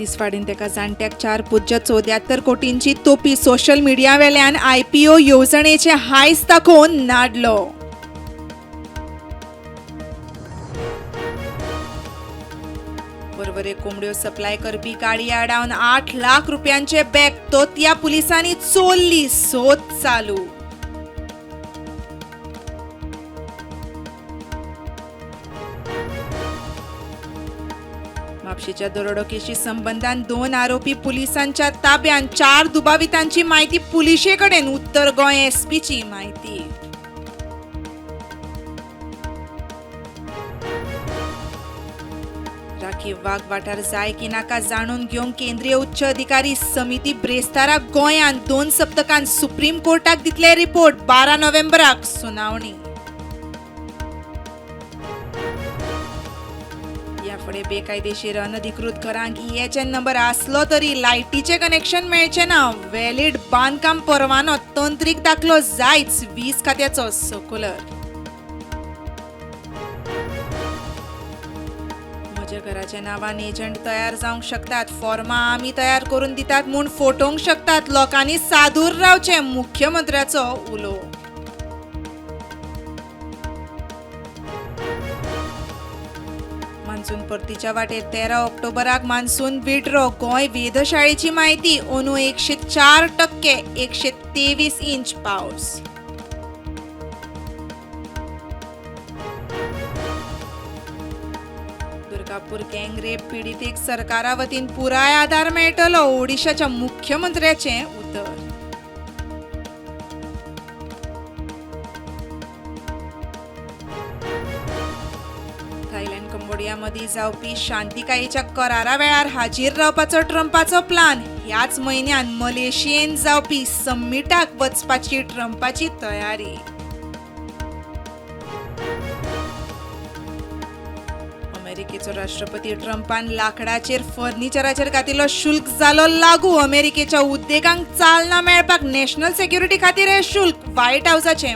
तिसवाडीन तेका जाणट्याक 4.74 कोटींची तोपी सोशल मीडिया वेल्यान IPO येवजणेचे हायस दाखोवन नाडलो. बरोबरे कोंबड्यो सप्लाय करपी गाडी आडावन 8 लाख रुपयांचे बॅग तोतया पुलिसांनी चोरली. सोद चालू. म्हापशेच्या दरोडो केशी संबंधान 2 आरोपी पुलिसांच्या ताब्यात. 4 दुबावितांची माहिती पुलिशेकडेन. उत्तर गोंय SPची माहिती. राखीव वाघ वाठार जाय की नाका जाणून घेवंक केंद्रीय उच्च अधिकारी समिती ब्रेस्ताराक गोंयांत 2 सप्तकांत सुप्रीम कोर्टाक दितले रिपोर्ट. 12 नोव्हेंबराक सुनावणी. या फुडें बेकायदेशीर अनधिकृत घरांक EHN नंबर आसलो तरी लायटीचे कनेक्शन मेळचे ना. व्हॅलिड बांदकाम परवानो तंत्रीक दाखलो जायच. वीज खात्याचो सर्क्युलर. म्हज्या घराच्या नांवान एजंट तयार जावंक शकतात. फॉर्मां आमी तयार करून दितात म्हूण फोटोवंक शकतात. लोकांनी सादूर रावचे. मुख्यमंत्र्याचो उलो. मान्सून परतीच्या वाटेर 13 ऑक्टोबराक मान्सून विड्रो. गोंय वेधशाळेची माहिती. अंदू 104%, 123 इंच पावस. दुर्गापूर गँगरेप पीडितेक सरकारा वतीन पुराय आधार मेळटलो. ओडिशाच्या मुख्यमंत्र्याचे उतर. थायलंड कंबोडिया मदीं जावपी शांतिकायेच्या करारा वेळार हाजीर रावपाचो ट्रम्पाचो प्लान. ह्याच म्हयन्यात मलेशियेंत जावपी समिटाक वचपाची ट्रम्पाची तयारी. अमेरिकेचो राष्ट्रपती ट्रम्पान लाकडाचेर फर्निचराचेर घातिल्लो शुल्क जालो लागू. अमेरिकेच्या उद्देगांक चालना मेळपाक नॅशनल सेक्युरिटी खातीर हे शुल्क. व्हाईट हाऊसाचें